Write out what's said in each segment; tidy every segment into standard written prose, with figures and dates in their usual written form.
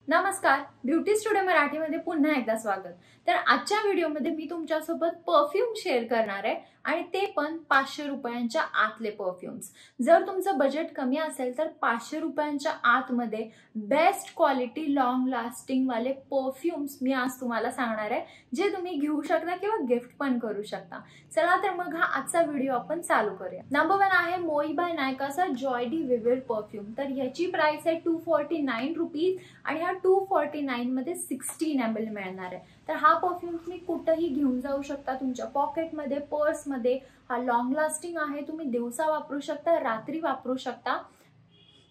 नमस्कार, beauty studio मराठीमध्ये पुन्हा एकदा स्वागत। तर आजच्या व्हिडिओमध्ये मी तुमच्यासोबत परफ्यूम शेअर करणार आहे आणि ते पण 500 रुपयांच्या आतले परफ्यूम्स। जर तुमचं बजेट कमी असेल तर 500 रुपयांच्या आतमध्ये बेस्ट क्वालिटी लॉंग लास्टिंग वाले परफ्यूम्स मी आज तुम्हाला सांगणार आहे, जे तुम्ही घेऊ शकता किंवा गिफ्ट पण करू शकता। चला तर मग हा आजचा व्हिडिओ आपण चालू करूया। नंबर 1 आहे मोई बाय नायकाचा जॉय डी विविड परफ्यूम। तर याची प्राइस आहे 249 रुपीज आणि हा 249 मध्ये 16 ml मिळणार आहे। तर हा परफ्यूम तुम्ही कुठेही घेऊन जाऊ शकता, तुमच्या पॉकेटमध्ये, पर्समध्ये। हा लॉंग लास्टिंग आहे, तुम्ही दिवसा वापरू शकता, रात्री वापरू शकता।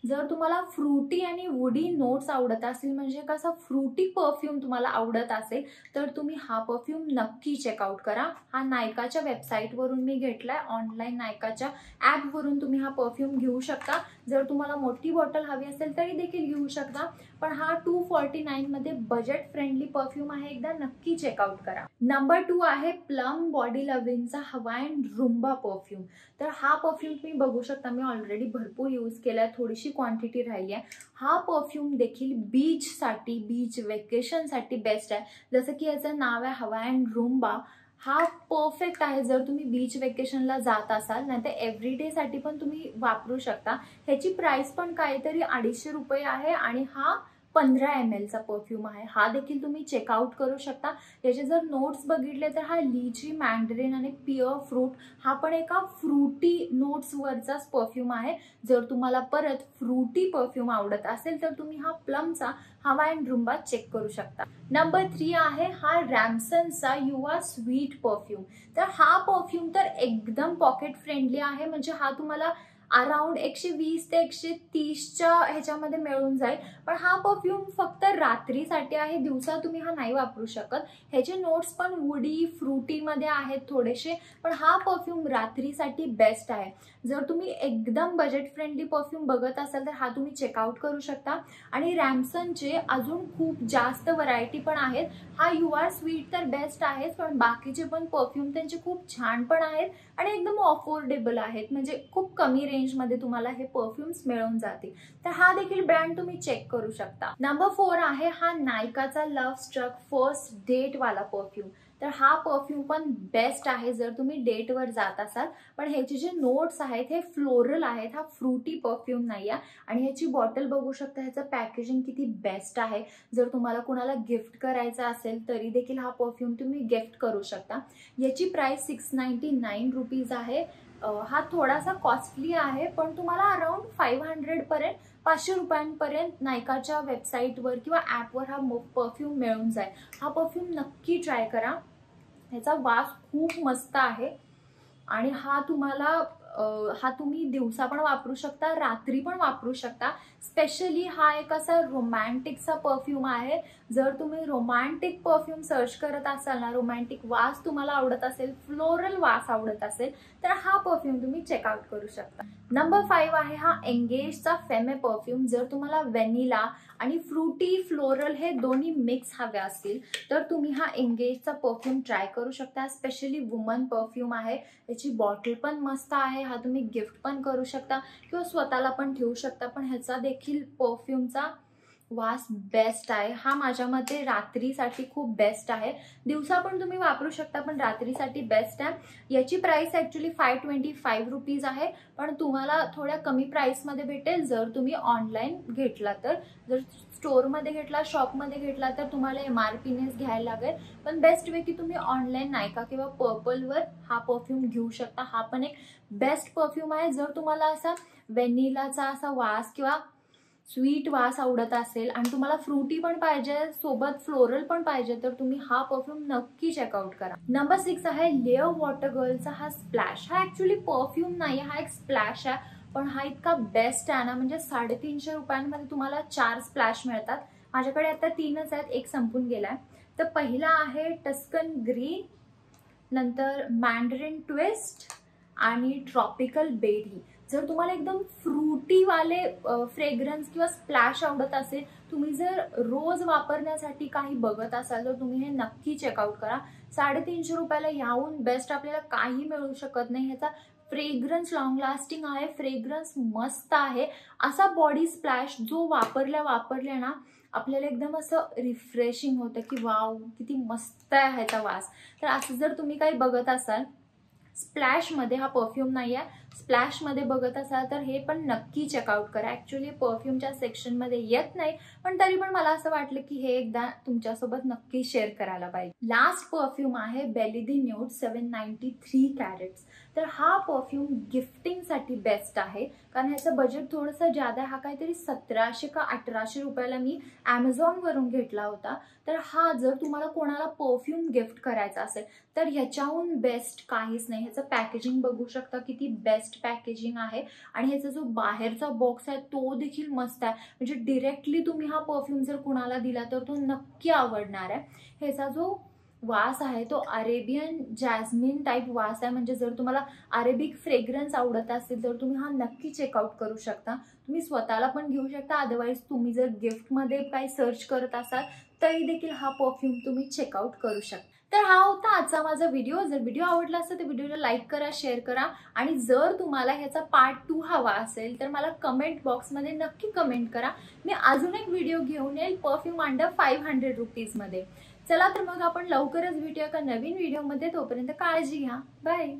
जर तुम्हाला फ्रुटी आणि वुडी नोट्स आवडत असतील, म्हणजे कसा फ्रुटी परफ्यूम तुम्हाला आवडत असेल, तर तुम्ही हा परफ्यूम नक्की चेकआउट करा। हा नायकाच्या वेबसाईटवरून मी घेतलाय, ऑनलाईन नायकाच्या ॲपवरून तुम्ही हा परफ्यूम घेऊ शकता। जर तुम्हाला मोठी बॉटल हवी असेल तरी देखील घेऊ शकता, पण हा 249 मध्ये बजेट फ्रेंडली परफ्यूम आहे, एकदा नक्की चेकआउट करा। नंबर 2 आहे प्लम बॉडी लव्हिंगचा हवाईन रुंबा परफ्यूम। तर हा परफ्यूम तुम्ही बघू शकता, मी ऑलरेडी भरपूर यूज केलाय, थोडीशी क्वांटिटी राहिली आहे। हा परफ्यूम देखील बीच साठी, बीच वेकेशन साठी बेस्ट आहे। जसं की याचं नाव आहे हवाईन रुंबा। हा परफेक्ट आहे जर तुम्ही बीच वेकेशनला जात असाल, नाही तर एव्हरीडे साठी पण तुम्ही वापरू शकता। ह्याची प्राइस पण काहीतरी 250 रुपये आहे आणि हा 15 ml चा परफ्यूम आहे। हा देखील तुम्ही चेकआउट करू शकता। याचे जर नोट्स बघितले तर हा लीची, मँडरिन आणि पिअर फ्रूट हा पण एका फ्रुटी नोट्स वरचाच परफ्यूम आहे। जर तुम्हाला परत फ्रुटी परफ्यूम आवडत असेल तर तुम्ही हा प्लमचा हवाईन रुंबा चेक करू शकता। नंबर 3 आहे हा रॅमसनचा यू आर स्वीट परफ्यूम। तर हा परफ्यूम तर एकदम पॉकेट फ्रेंडली आहे, म्हणजे हा तुम्हाला अराउंड 120 ते 130च्या ह्याच्यामध्ये मिळून जाईल। पण हा परफ्यूम फक्त रात्रीसाठी आहे, दिवसा तुम्ही हा नाही वापरू शकत। ह्याचे नोट्स पण वुडी फ्रुटी मध्ये आहेत थोडेसे, पण हा परफ्यूम रात्रीसाठी बेस्ट आहे। जर तुम्ही एकदम बजेट फ्रेंडली परफ्यूम बघत असाल तर हा तुम्ही चेकआउट करू शकता। आणि रॅमसनचे अजून खूप जास्त व्हरायटी पण आहेत। हा यू आर स्वीट तर बेस्ट आहे, पण बाकीचे पण परफ्यूम त्यांचे खूप छान पण आहेत आणि एकदम अफोर्डेबल आहेत, म्हणजे खूप कमी रेंज मध्ये तुम्हाला हे परफ्यूम्स मिळून जातील। तर हा देखील ब्रँड तुम्ही चेक करू शकता। नंबर 4 आहे हा नायकाचा लव्ह स्ट्रक फर्स्ट डेट वाला परफ्यूम। तर हा परफ्यूम पण बेस्ट आहे जर तुम्ही डेटवर जात असाल, पण ह्याचे जे नोट्स आहेत हे फ्लोरल आहेत, हा फ्रुटी परफ्यूम नाही आहे। आणि ह्याची बॉटल बघू शकता, ह्याचं पॅकेजिंग किती बेस्ट आहे। जर तुम्हाला कोणाला गिफ्ट करायचा असेल तरी देखील हा परफ्यूम तुम्ही गिफ्ट करू शकता। याची प्राइस 699 रुपीज आहे। हा थोडासा कॉस्टली आहे, पण तुम्हाला अराउंड 500 पर्यंत, 500 रुपयांपर्यंत नायकाच्या वेबसाईटवर किंवा ॲपवर हा परफ्यूम मिळून जाईल। हा परफ्यूम नक्की ट्राय करा, ह्याचा वास खूप मस्त आहे। आणि हा तुम्ही दिवसा पण वापरू शकता, रात्री पण वापरू शकता। स्पेशली हा एक असा रोमॅन्टिकचा परफ्यूम आहे। जर तुम्ही रोमॅन्टिक परफ्यूम सर्च करत असाल ना, रोमॅन्टिक वास तुम्हाला आवडत असेल, फ्लोरल वास आवडत असेल, तर हा परफ्यूम तुम्ही चेकआउट करू शकता। नंबर 5 आहे हा एंगेजचा फेमे परफ्यूम। जर तुम्हाला व्हॅनिला आणि फ्रुटी फ्लोरल हे दोन्ही मिक्स हवे असतील तर तुम्ही हा एंगेजचा परफ्यूम ट्राय करू शकता। स्पेशली वुमन परफ्यूम आहे, याची बॉटल पण मस्त आहे। हा तुम्ही गिफ्ट पण करू शकता किंवा स्वतःला पण ठेवू शकता, पण ह्याचा देखील परफ्यूमचा वास बेस्ट आहे। हा माझ्या मते रात्रीसाठी खूप बेस्ट आहे, दिवसा पण तुम्ही वापरू शकता, पण रात्रीसाठी बेस्ट आहे। याची प्राइस ॲक्च्युली 525 रुपीज आहे, पण तुम्हाला थोड्या कमी प्राइसमध्ये भेटेल जर तुम्ही ऑनलाईन घेतला तर। जर स्टोअरमध्ये घेतला, शॉपमध्ये घेतला तर तुम्हाला MRPनेच घ्यायला लागेल, पण बेस्ट वे की तुम्ही ऑनलाईन नायका किंवा पर्पलवर हा परफ्यूम घेऊ शकता। हा पण एक बेस्ट परफ्यूम आहे। जर तुम्हाला असा व्हॅनिलाचा असा वास किंवा स्वीट वास आवडत असेल आणि तुम्हाला फ्रुटी पण पाहिजे, सोबत फ्लोरल पण पाहिजे, तर तुम्ही हा परफ्यूम नक्की चेकआउट करा। नंबर 6 आहे लेयर वॉटर गर्लचा हा स्प्लॅश। हा ॲक्च्युली परफ्यूम नाही, हा एक स्प्लॅश आहे, पण हा इतका बेस्ट आहे ना, म्हणजे 350 रुपयांमध्ये तुम्हाला 4 स्प्लॅश मिळतात। माझ्याकडे आता 3च आहेत, एक संपून गेलाय। तर पहिला आहे टस्कन ग्रीन, नंतर मँडरिन ट्विस्ट आणि ट्रॉपिकल बेरी। जर तुम्हाला एकदम फ्रुटी वाले फ्रेग्रन्स किंवा स्प्लॅश आवडत असेल, तुम्ही जर रोज वापरण्यासाठी काही बघत असाल, तर तुम्ही हे नक्की चेकआउट करा। 350 रुपयाला याहून बेस्ट आपल्याला काही मिळू शकत नाही। ह्याचा फ्रेग्रन्स लॉंग लास्टिंग आहे, फ्रेग्रन्स मस्त आहे। असा बॉडी स्प्लॅश जो वापरल्या ना आपल्याला एकदम असं रिफ्रेशिंग होतं की वाव किती मस्त आहे ह्याचा वास. तर असं जर तुम्ही काही बघत असाल, स्प्लॅशमध्ये हा परफ्यूम नाही आहे, स्प्लॅशमध्ये बघत असाल तर हे पण नक्की चेकआउट करा. ॲक्च्युली परफ्यूमच्या सेक्शनमध्ये येत नाही, पण तरी पण मला असं वाटलं की हे एकदा तुमच्यासोबत नक्की शेअर करायला पाहिजे. लास्ट परफ्यूम आहे बेली न्यूड 793 कॅरेट्स. तर हा परफ्यूम गिफ्टिंगसाठी बेस्ट आहे, कारण ह्याचं बजेट थोडंसं जादा आहे. हा काहीतरी 1700 का 1800 रुपयाला मी ॲमेझॉनवरून घेतला होता. तर हा जर तुम्हाला कोणाला परफ्यूम गिफ्ट करायचा असेल तर ह्याच्याहून बेस्ट काहीच नाही. ह्याचं पॅकेजिंग बघू शकता किती बेस्ट पॅकेजिंग आहे, आणि ह्याचा जो बाहेरचा बॉक्स आहे तो देखील मस्त आहे. म्हणजे डिरेक्टली तुम्ही हा परफ्यूम जर कुणाला दिला तर तो नक्की आवडणार आहे. ह्याचा जो वास आहे तो अरेबियन जॅस्मिन टाईप वास आहे. म्हणजे जर तुम्हाला अरेबिक फ्रेग्रन्स आवडत असेल तर तुम्ही हा नक्की चेकआउट करू शकता. तुम्ही स्वतःला पण घेऊ शकता, अदरवाईज तुम्ही जर गिफ्टमध्ये काही सर्च करत असाल तरी देखील हा परफ्यूम तुम्ही चेकआउट करू शकता. तर हा होता आजचा माझा व्हिडिओ. जर व्हिडिओ आवडला असेल तर व्हिडिओला लाईक करा, शेअर करा, आणि जर तुम्हाला ह्याचा पार्ट 2 हवा असेल तर मला कमेंट बॉक्समध्ये नक्की कमेंट करा. मी अजून एक व्हिडिओ घेऊन येईल परफ्यूम अंडर 500 रुपीजमध्ये. चला तर मग आपण लवकरच भेटूया एका नवीन व्हिडिओमध्ये. तोपर्यंत काळजी घ्या. बाय.